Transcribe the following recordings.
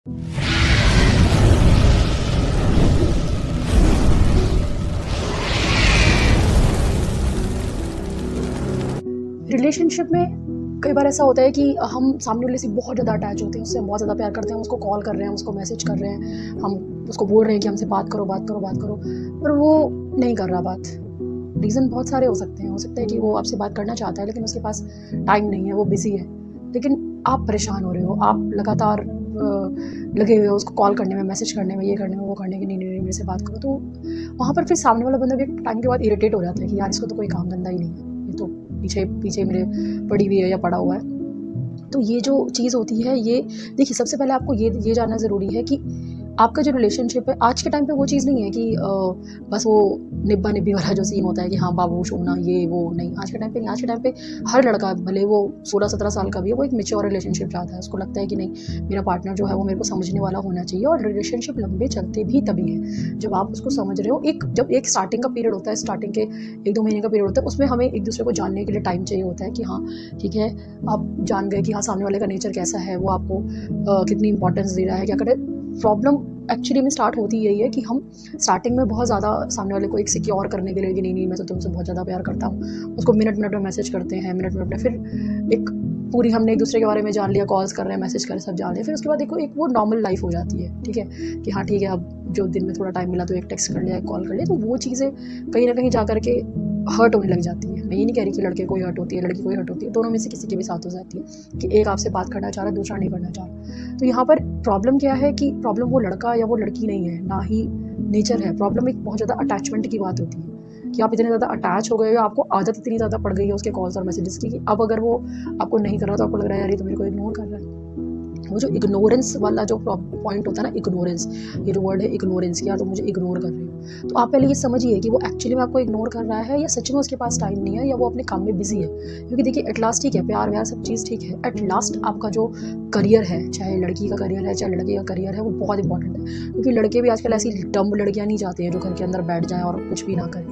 Relationship में कई बार ऐसा होता है कि हम सामने वाले से बहुत ज़्यादा अटैच होते हैं, उससे हम बहुत ज़्यादा प्यार करते हैं, हम उसको कॉल कर रहे हैं, हम उसको मैसेज कर रहे हैं, हम उसको बोल रहे हैं कि हमसे बात करो, बात करो, बात करो, पर वो नहीं कर रहा बात। रीज़न बहुत सारे हो सकते हैं। हो सकता है कि वो आपसे बात करना चाहता है लेकिन उसके पास टाइम नहीं है, वो बिज़ी है। लेकिन आप परेशान हो रहे हो, आप लगातार लगे हुए हो उसको कॉल करने में, मैसेज करने में, ये करने में, वो करने में, नहीं, नहीं, नहीं मेरे से बात करो। तो वहाँ पर फिर सामने वाला बंदा भी एक टाइम के बाद इरिटेट हो जाता है कि यार इसको तो कोई काम धंधा ही नहीं है, ये तो पीछे पीछे मेरे पड़ी हुई है या पड़ा हुआ है। तो ये जो चीज़ होती है, ये देखिए, सबसे पहले आपको ये जानना ज़रूरी है कि आपका जो रिलेशनशिप है आज के टाइम पे वो चीज़ नहीं है कि बस वो निब्बा-निब्बी वाला जो सीन होता है कि हाँ, बाबू सोना ये वो नहीं, आज के टाइम पे नहीं। आज के टाइम पे हर लड़का, भले वो 16-17 साल का भी है, वो एक मैच्योर रिलेशनशिप चाहता है। उसको लगता है कि नहीं, मेरा पार्टनर जो है वो मेरे को समझने वाला होना चाहिए। और रिलेशनशिप लंबे चलते भी तभी है जब आप उसको समझ रहे हो। जब एक स्टार्टिंग का पीरियड होता है, स्टार्टिंग के 1-2 महीने का पीरियड होता है, उसमें हमें एक दूसरे को जानने के लिए टाइम चाहिए होता है कि हाँ, ठीक है, आप जान गए कि हाँ, सामने वाले का नेचर कैसा है, वो आपको कितनी इंपॉर्टेंस दे रहा है, क्या करे। प्रॉब्लम एक्चुअली में स्टार्ट होती यही है कि हम स्टार्टिंग में बहुत ज़्यादा सामने वाले को एक सिक्योर करने के लिए कि नहीं, मैं तो तुमसे बहुत ज़्यादा प्यार करता हूँ, उसको मिनट-मिनट में मैसेज करते हैं, मिनट-मिनट में फिर एक पूरी हमने एक दूसरे के बारे में जान लिया, कॉल्स कर रहे हैं, मैसेज कर रहे हैं, सब जान लिया। फिर उसके बाद एक वो नॉर्मल लाइफ हो जाती है, ठीक है, कि हाँ, ठीक है, अब जो दिन में थोड़ा टाइम मिला तो एक टेक्स्ट कर लिया, एक कॉल कर लिया, तो वो चीज़ें कहीं न कहीं जा कर के हर्ट होने लग जाती है। मैं ये नहीं कह रही कि लड़के को ही हर्ट होती है, लड़की को ही हर्ट होती है, दोनों में से किसी के भी साथ हो जाती है कि एक आपसे बात करना चाह रहा है, दूसरा नहीं करना चाह रहा। तो यहाँ पर प्रॉब्लम क्या है कि प्रॉब्लम वो लड़का या वो लड़की नहीं है, ना ही नेचर है। प्रॉब्लम एक बहुत ज़्यादा अटैचमेंट की बात होती है कि आप इतने ज़्यादा अटैच हो गए हो, आपको आदत इतनी ज़्यादा पड़ गई है उसके कॉल्स और मैसेजेस की कि अब अगर वो आपको नहीं कर रहा तो आपको लग रहा है यार ये तो मेरे को इग्नोर कर रहा है। वो जो इग्नोरेंस वाला जो पॉइंट होता है ना, इग्नोरेंस, ये जो वर्ड है इग्नोरेंस, यार तो मुझे इग्नोर कर रही हो, तो आप पहले ये समझिए कि वो एक्चुअली में आपको इग्नोर कर रहा है या सच में उसके पास टाइम नहीं है या वो अपने काम में बिजी है। क्योंकि देखिए, एट लास्ट ठीक है, प्यार व्यार सब चीज़ ठीक है, एट लास्ट आपका जो करियर है, चाहे लड़की का करियर है चाहे लड़के का करियर है, वो बहुत इंपॉर्टेंट है। क्योंकि लड़के भी आजकल ऐसी डम्ब लड़कियां नहीं चाहते हैं जो घर के अंदर बैठ जाएं और कुछ भी ना करें।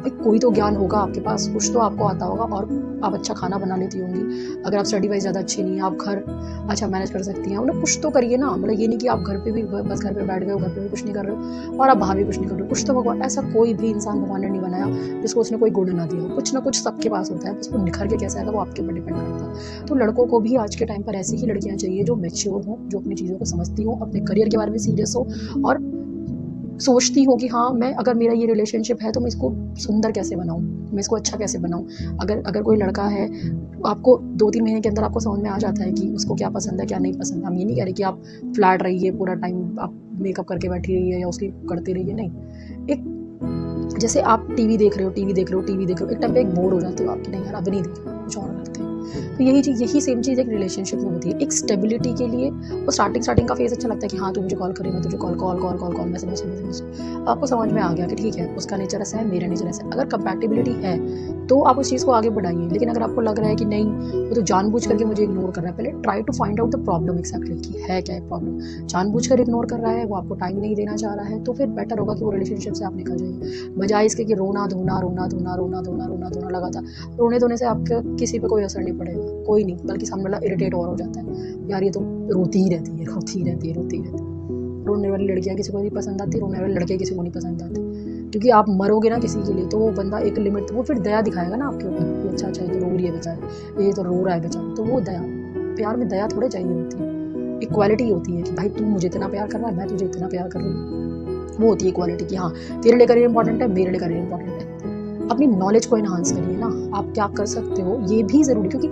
भाई, कोई तो ज्ञान होगा आपके पास, कुछ तो आपको आता होगा, और आप अच्छा खाना बना लेती होंगी, अगर आप स्टडी वाइज ज़्यादा अच्छी नहीं है, आप घर अच्छा मैनेज कर सकती हैं, मतलब कुछ तो करिए ना। मतलब ये नहीं कि आप घर पे भी बस घर पे बैठ गए हो, घर पे भी कुछ नहीं कर रहे हो और आप बाहर भी कुछ नहीं कर रहे हो। कुछ तो भगवान, ऐसा कोई भी इंसान भगवान ने नहीं बनाया जिसको उसने कोई गुण ना दिया हो। कुछ ना कुछ सबके पास होता है, बस वो निखर के कैसे आएगा वो आपके ऊपर डिपेंड करता है। तो लड़कों को भी आज के टाइम पर ऐसी ही लड़कियां चाहिए जो मैच्योर हों, जो अपनी चीज़ों को समझती हों, अपने करियर के बारे में सीरियस हो और सोचती हूँ कि हाँ, मैं अगर मेरा ये रिलेशनशिप है तो मैं इसको सुंदर कैसे बनाऊँ, मैं इसको अच्छा कैसे बनाऊँ। अगर कोई लड़का है, आपको 2-3 महीने के अंदर आपको समझ में आ जाता है कि उसको क्या पसंद है, क्या नहीं पसंद है। हम ये नहीं कह रहे कि आप फ्लैट रहिए पूरा टाइम, आप मेकअप करके बैठी रहिए या उसकी करते रहिए, नहीं। एक जैसे आप टीवी देख रहे हो, एक टाइम पे एक बोर हो जाते हो आप कि नहीं यार अब नहीं देखना, कुछ और करते हैं। तो यही सेम चीज़ एक रिलेशनशिप में होती है। एक स्टेबिलिटी के लिए वो स्टार्टिंग का फेज़ अच्छा लगता है कि हाँ, तू मुझे कॉल करे, मैं तुझे कॉल, मैसेज। आपको समझ में आ गया कि ठीक है, उसका नेचर ऐसा है, मेरा नेचर ऐसा है। अगर कंपैटिबिलिटी है तो आप उस चीज़ को आगे बढ़ाइए। लेकिन अगर आपको लग रहा है कि नहीं, वो तो जानबूझ करके मुझे इग्नोर कर रहा है, पहले try to find out the problem exactly कि है क्या है प्रॉब्लम। जानबूझ कर इग्नोर कर रहा है, वो आपको टाइम नहीं देना चाह रहा है, तो फिर बेटर होगा कि वो रिलेशनशिप से आप निकल जाइए। बजाय इसके कि रोना-धोना लगातार। रोने-धोने से आपके किसी पे कोई असर नहीं पड़ेगा, कोई नहीं, बल्कि सामने वाला इरिटेट और हो जाता है। यार ये तो रोती ही रहती है। रोने वाली लड़कियाँ किसी को नहीं पसंद आती, रोने वाले लड़के किसी को नहीं पसंद आते। क्योंकि आप मरोगे ना किसी के लिए तो वो बंदा एक लिमिट, वो फिर दया दिखाएगा ना आपके ऊपर कि अच्छा ये तो रो रही है बेचारी, ये तो रो रहा है बेचारा। तो वो दया, प्यार में दया थोड़े चाहिए होती है, इक्वालिटी होती है कि भाई तू मुझे इतना प्यार कर रहा है, मैं तुझे इतना प्यार कर रही हूँ। वो होती है इक्वालिटी कि हाँ, तेरे लिए करियर इंपॉर्टेंट है, मेरे लिए करियर इंपॉर्टेंट है। अपनी नॉलेज को इन्हांस करिए ना, आप क्या कर सकते हो ये भी ज़रूरी, क्योंकि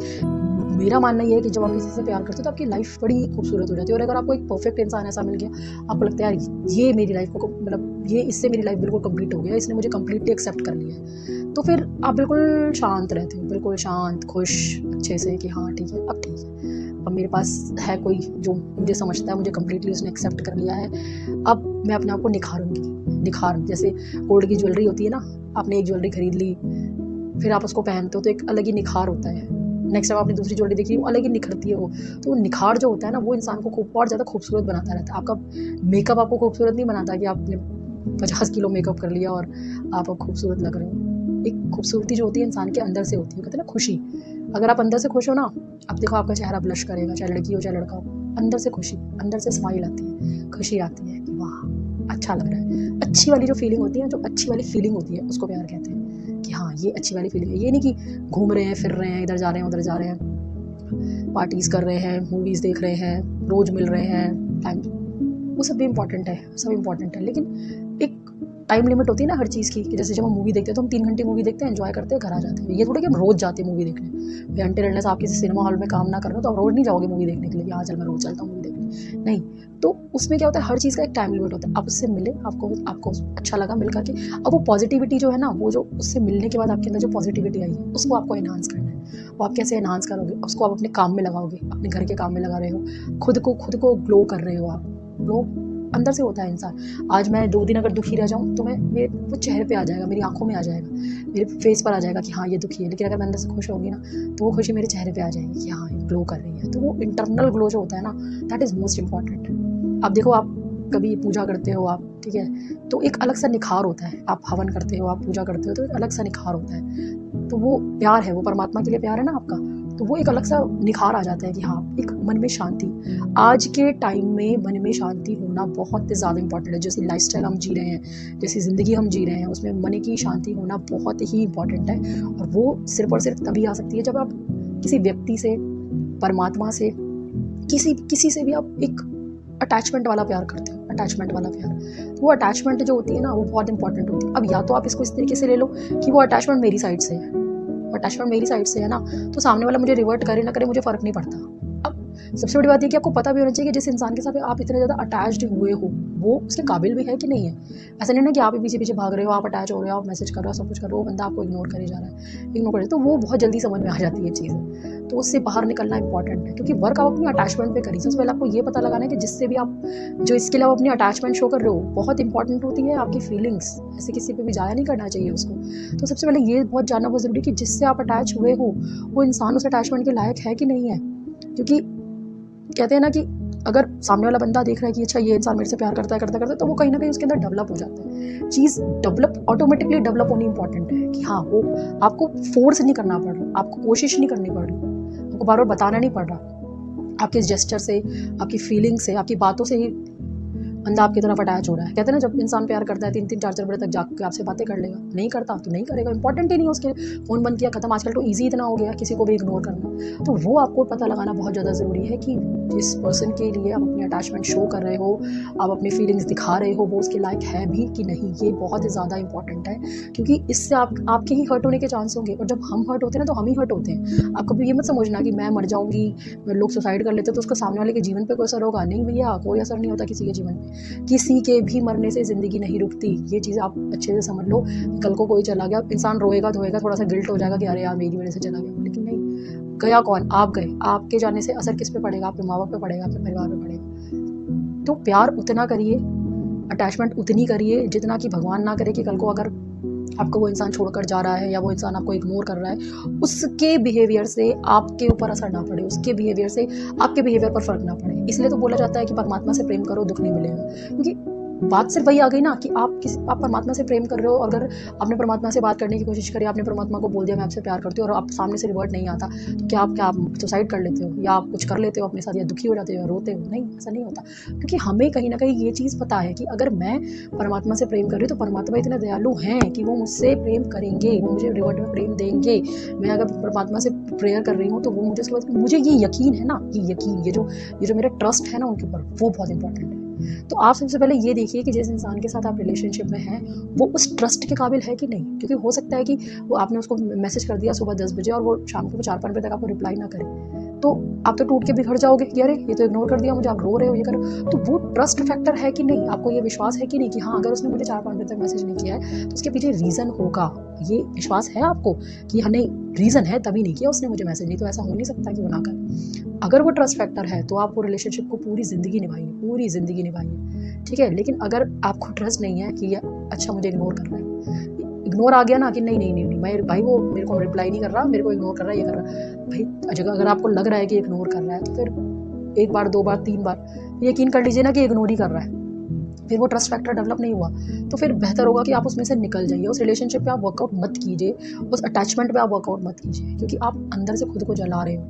मेरा मानना ये है कि जब आप किसी से प्यार करते हो तो आपकी लाइफ बड़ी खूबसूरत हो जाती है। और अगर आपको एक परफेक्ट इंसान ऐसा मिल गया, आपको लगता है यार ये मेरी लाइफ को, मतलब ये इससे मेरी लाइफ बिल्कुल कंप्लीट हो गया, इसने मुझे कंप्लीटली एक्सेप्ट कर लिया है, तो फिर आप बिल्कुल शांत रहते हो, बिल्कुल शांत, खुश, अच्छे से कि हाँ ठीक है, अब ठीक है, अब मेरे पास है कोई जो मुझे समझता है, मुझे कंप्लीटली उसने एक्सेप्ट कर लिया है, अब मैं अपने आप को निखारूंगी। जैसे गोल्ड की ज्वेलरी होती है ना, आपने एक ज्वेलरी खरीद ली, फिर आप उसको पहनते हो तो एक अलग ही निखार होता है। नेक्स्ट टाइम आपने दूसरी ज्वेलरी देखी, वो अलग ही निखरती है वो। तो निखार जो होता है ना, वो इंसान को और ज़्यादा खूबसूरत बनाता रहता है। आपका मेकअप आपको खूबसूरत नहीं बनाता कि आपने 50 किलो मेकअप कर लिया और आप अब खूबसूरत लग रहे हो। एक खूबसूरती जो होती है इंसान के अंदर से होती है, कहते हैं ना खुशी। अगर आप अंदर से खुश हो ना, अब देखो आपका चेहरा ब्लश करेगा, चाहे लड़की हो चाहे लड़का हो। अंदर से खुशी, अंदर से स्माइल आती है, खुशी आती है कि वाह अच्छा लग रहा है। अच्छी वाली जो फीलिंग होती है, जो अच्छी वाली फीलिंग होती है उसको प्यार कहते हैं कि हाँ ये अच्छी वाली फीलिंग है। ये नहीं कि घूम रहे हैं, फिर रहे हैं, इधर जा रहे हैं, उधर जा रहे हैं, पार्टीज़ कर रहे हैं, मूवीज़ देख रहे हैं, रोज़ मिल रहे हैं, टाइम, वो सब भी इम्पॉर्टेंट है, सब इम्पॉर्टेंट है, लेकिन एक टाइम लिमिट होती है ना हर चीज़ की। कि जैसे जब हम मूवी देखते हैं तो हम 3 घंटे मूवी देखते हैं, एंजॉय करते हैं, घर आ जाते हैं। ये थोड़ा कि हम रोज़ जाते हैं मूवी देखने। घंटे रहने से आप किसी सिनेमा हॉल में काम ना कर रहे हो तो आप रोज़ नहीं जाओगे मूवी देखने के लिए कि हाँ चल मैं रोज़ चलता हूँ मूवी देखने, नहीं। तो उसमें क्या होता है, हर चीज़ का एक टाइम लिमिट होता है। आप उससे मिले, आपको अच्छा लगा मिल करके, अब वो पॉजिटिविटी जो है ना, वो जो उससे मिलने के बाद आपके अंदर जो पॉजिटिविटी आई है उसको आपको एनहांस करना है। वो आप कैसे एनहांस करोगे, उसको आप अपने काम में लगाओगे, अपने घर के काम में लगा रहे हो, खुद को ग्लो कर रहे हो आप। ग्लो अंदर से होता है इंसान। आज मैं 2 दिन अगर दुखी रह जाऊँ तो मेरे वो चेहरे पे आ जाएगा, मेरी आँखों में आ जाएगा, मेरे फेस पर आ जाएगा कि हाँ ये दुखी है। लेकिन अगर मैं अंदर से खुश होंगी ना तो वो खुशी मेरे चेहरे पे आ जाएगी कि हाँ ये ग्लो कर रही है। तो वो इंटरनल ग्लो जो होता है ना, दैट इज़ मोस्ट इम्पॉर्टेंट। आप देखो, आप कभी पूजा करते हो आप, ठीक है, तो एक अलग सा निखार होता है। आप हवन करते हो, आप पूजा करते हो तो एक अलग सा निखार होता है। तो वो प्यार है, वो परमात्मा के लिए प्यार है ना आपका, तो वो एक अलग सा निखार आ जाता है कि हाँ एक मन में शांति। आज के टाइम में मन में शांति होना बहुत ज़्यादा इंपॉर्टेंट है। जैसी लाइफस्टाइल हम जी रहे हैं, जैसी ज़िंदगी हम जी रहे हैं, उसमें मन की शांति होना बहुत ही इंपॉर्टेंट है। और वो सिर्फ और सिर्फ तभी आ सकती है जब आप किसी व्यक्ति से, परमात्मा से, किसी से भी आप एक अटैचमेंट वाला प्यार करते हो। अटैचमेंट वाला प्यार, तो वो अटैचमेंट जो होती है ना, वो बहुत इंपॉर्टेंट होती है। अब या तो आप इसको इस तरीके से ले लो कि वो अटैचमेंट मेरी साइड से है, अटैचमेंट मेरी साइड से है ना, तो सामने वाला मुझे रिवर्ट करे ना करे मुझे फ़र्क नहीं पड़ता। अब सबसे बड़ी बात ये कि आपको पता भी होना चाहिए कि जिस इंसान के साथ आप इतने ज़्यादा अटैच्ड हुए हो वो उसके काबिल भी है कि नहीं है। ऐसा नहीं ना कि आप ही पीछे पीछे भाग रहे हो, आप अटैच हो रहे हो, आप मैसेज कर रहे हो, सब कुछ कर रहे हो, वो बंदा आपको इग्नोर करे जा रहा है, इग्नोर करे, तो वो बहुत जल्दी समझ में आ जाती है चीज़ें। तो उससे बाहर निकलना इंपॉर्टेंट है, क्योंकि वर्क आप अपनी अटैचमेंट पे करिए। सबसे पहले आपको ये पता लगाना है कि जिससे भी आप, जो इसके लिए आप अपनी अटैचमेंट शो कर रहे हो, बहुत इंपॉर्टेंट होती है आपकी फीलिंग्स। ऐसे किसी पे भी जाया नहीं करना चाहिए उसको। तो सबसे पहले ये बहुत जानना बहुत ज़रूरी है कि जिससे आप अटैच हुए हो वो इंसान उस अटैचमेंट के लायक है कि नहीं है। क्योंकि कहते हैं ना कि अगर सामने वाला बंदा देख रहा है कि अच्छा ये इंसान मेरे से प्यार करता है, तो वो कहीं ना कहीं उसके अंदर डेवलप हो जाता है। चीज़ डेवलप, ऑटोमेटिकली डेवलप होनी इंपॉर्टेंट है कि हाँ वो आपको फोर्स नहीं करना पड़ रहा, आपको कोशिश नहीं करनी पड़ रही, आपको बार बार बताना नहीं पड़ रहा। आपके जेस्चर से, आपकी फीलिंग से, आपकी बातों से ही बंदा आपकी तरफ अटैच हो रहा है। कहते हैं ना, जब इंसान प्यार करता है 3-3 4-4 बजे तक जाग के आपसे बातें कर लेगा, नहीं करता तो नहीं करेगा, इंपॉर्टेंट ही नहीं है उसके लिए। फ़ोन बंद किया खत्म। आजकल तो ईजी इतना हो गया किसी को भी इग्नोर करना। तो वो आपको पता लगाना बहुत ज़्यादा ज़रूरी है कि जिस पर्सन के लिए आप अपनी अटैचमेंट शो कर रहे हो, आप अपनी फीलिंग्स दिखा रहे हो, वो उसके लायक है भी कि नहीं। ये बहुत ज़्यादा इंपॉर्टेंट है, क्योंकि इससे आपके ही हर्ट होने के चांस होंगे। और जब हम हर्ट होते हैं ना तो हम ही हर्ट होते हैं। आप कभी ये मत समझना कि मैं मर जाऊँगी, लोग सुसाइड कर लेते तो उसका सामने वाले के जीवन पर कोई असर होगा। नहीं भैया, कोई असर नहीं होता किसी के जीवन पर। किसी के भी मरने से ज़िंदगी नहीं रुकती। ये चीज़ आप अच्छे से समझ लो। कल को कोई चला गया, इंसान रोएगा धोएगा, थोड़ा सा गिल्ट हो जाएगा कि अरे यार मेरी वजह से चला गया, लेकिन नहीं, गया कौन? आप गए। आपके जाने से असर किस पे पड़ेगा? आपके माँ बाप पे पड़ेगा, आपके परिवार पे पड़ेगा। तो प्यार उतना करिए, अटैचमेंट उतनी करिए जितना कि भगवान ना करे कि कल को अगर आपको वो इंसान छोड़कर जा रहा है या वो इंसान आपको इग्नोर कर रहा है, उसके बिहेवियर से आपके ऊपर असर ना पड़े, उसके बिहेवियर से आपके बिहेवियर पर फ़र्क ना पड़े। इसलिए तो बोला जाता है कि परमात्मा से प्रेम करो, दुःख नहीं मिलेगा। क्योंकि बात सिर्फ वही आ गई ना कि आप परमात्मा से प्रेम कर रहे हो, और अगर आपने परमात्मा से बात करने की कोशिश करी, आपने परमात्मा को बोल दिया मैं आपसे प्यार करती हूँ, और आप सामने से रिवर्ट नहीं आता, तो क्या आप सुसाइड कर लेते हो, या आप कुछ कर लेते हो अपने साथ, या दुखी हो जाते हो, या रोते हो? नहीं, ऐसा नहीं होता। क्योंकि हमें कहीं ना कहीं ये चीज़ पता है कि अगर मैं परमात्मा से प्रेम कर रही हूँ तो परमात्मा इतने दयालु हैं कि वो मुझसे प्रेम करेंगे, वो मुझे रिवर्ट में प्रेम देंगे। मैं अगर परमात्मा से प्रेयर कर रही हूँ तो वो मुझे उसके बाद, मुझे ये यकीन है ना, ये यकीन, ये जो मेरा ट्रस्ट है ना उनके ऊपर, वो बहुत इंपॉर्टेंट है। तो आप सबसे पहले ये देखिए कि जिस इंसान के साथ आप रिलेशनशिप में हैं वो उस ट्रस्ट के काबिल है कि नहीं। क्योंकि हो सकता है कि वो आपने उसको मैसेज कर दिया सुबह 10 बजे और वो शाम को 4-5 बजे तक आपको रिप्लाई ना करे, तो आप तो टूट के बिखर जाओगे कि अरे ये तो इग्नोर कर दिया मुझे, आप रो रहे हो, ये करो। तो वो ट्रस्ट फैक्टर है कि नहीं, आपको ये विश्वास है कि नहीं कि हाँ अगर उसने मुझे 4-5 बजे तक मैसेज नहीं किया है तो उसके पीछे रीज़न होगा। ये विश्वास है आपको कि हाँ नहीं, रीज़न है तभी नहीं किया उसने मुझे मैसेज, नहीं तो ऐसा हो नहीं सकता कि वो ना करे। अगर वो ट्रस्ट फैक्टर है तो आप वो रिलेशनशिप को पूरी ज़िंदगी निभाइए, पूरी ज़िंदगी निभाइए, ठीक है। लेकिन अगर आपको ट्रस्ट नहीं है कि ये अच्छा मुझे इग्नोर कर रहा है, इग्नोर आ गया ना कि नहीं मैं, भाई वो मेरे को रिप्लाई नहीं कर रहा, मेरे को इग्नोर कर रहा है, ये कर रहा है, भाई जगह अगर आपको लग रहा है कि इग्नोर कर रहा है तो फिर 1 बार 2 बार 3 बार यकीन कर लीजिए ना कि इग्नोर ही कर रहा है, फिर वो ट्रस्ट फैक्टर डेवलप नहीं हुआ। तो फिर बेहतर होगा कि आप उसमें से निकल जाइए, उस रिलेशनशिप पे आप वर्कआउट मत कीजिए, उस अटैचमेंट पे आप वर्कआउट मत कीजिए, क्योंकि आप अंदर से खुद को जला रहे हो,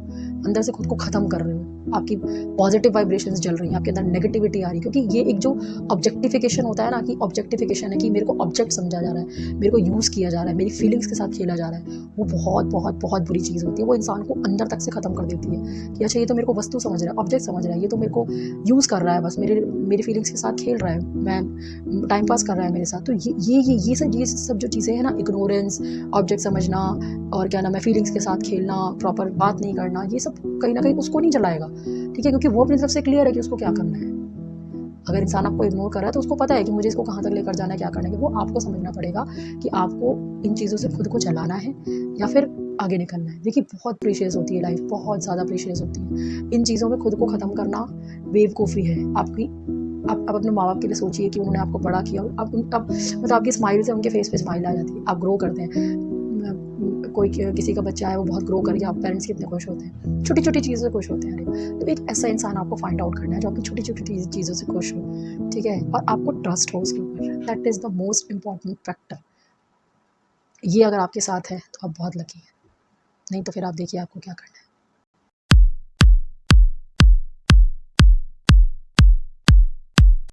अंदर से खुद को ख़त्म कर रहे हो। आपकी पॉजिटिव वाइब्रेशंस जल रही हैं, आपके अंदर नेगेटिविटी आ रही है, क्योंकि ये एक जो ऑब्जेक्टिफिकेशन होता है ना, कि ऑब्जेक्टिफिकेशन है कि मेरे को ऑब्जेक्ट समझा जा रहा है, मेरे को यूज़ किया जा रहा है, मेरी फीलिंग्स के साथ खेला जा रहा है, वो बहुत बहुत बहुत बुरी चीज़ होती है। वो इंसान को अंदर तक से ख़त्म कर देती है कि अच्छा ये तो मेरे को वस्तु समझ रहा है, ऑब्जेक्ट समझ रहा है, ये तो मेरे को यूज़ कर रहा है, बस मेरी फीलिंग्स के साथ खेल रहा है, मैं टाइम पास कर रहा है मेरे साथ। तो ये सब जो चीज़ें हैं ना, इग्नोरेंस, ऑब्जेक्ट समझना और क्या नाम है, फीलिंग्स के साथ खेलना, प्रॉपर बात नहीं करना, ये सब कहीं ना कहीं उसको नहीं चलाएगा, ठीक है, क्योंकि वो अपनी तरफ से क्लियर है कि उसको क्या करना है। अगर इंसान आपको इग्नोर कर रहा है तो उसको पता है कि मुझे इसको कहाँ तक लेकर जाना है, क्या करना है। वो आपको समझना पड़ेगा कि आपको इन चीज़ों से खुद को चलाना है या फिर आगे निकलना है। देखिए बहुत प्रीशियस होती है लाइफ, बहुत ज़्यादा प्रीशियस होती है। इन चीज़ों में खुद को ख़त्म करना बेवकूफ़ी है आपकी। आप अपने माँ बाप के लिए सोचिए कि उन्होंने आपको बड़ा किया, अब मतलब आपकी स्माइल से उनके फेस पे स्माइल आ जाती है, आप ग्रो करते हैं। कोई किसी का बच्चा है वो बहुत ग्रो करके, आप पेरेंट्स कितने खुश होते हैं, छोटी छोटी चीज़ों से खुश होते हैं। तो एक ऐसा इंसान आपको फाइंड आउट करना है जो आपकी छोटी छोटी चीज़ों से खुश हो, ठीक है, और आपको ट्रस्ट हो उसके ऊपर। That is the most important factor. ये अगर आपके साथ है तो आप बहुत लकी हैं, नहीं तो फिर आप देखिए आपको क्या करना है।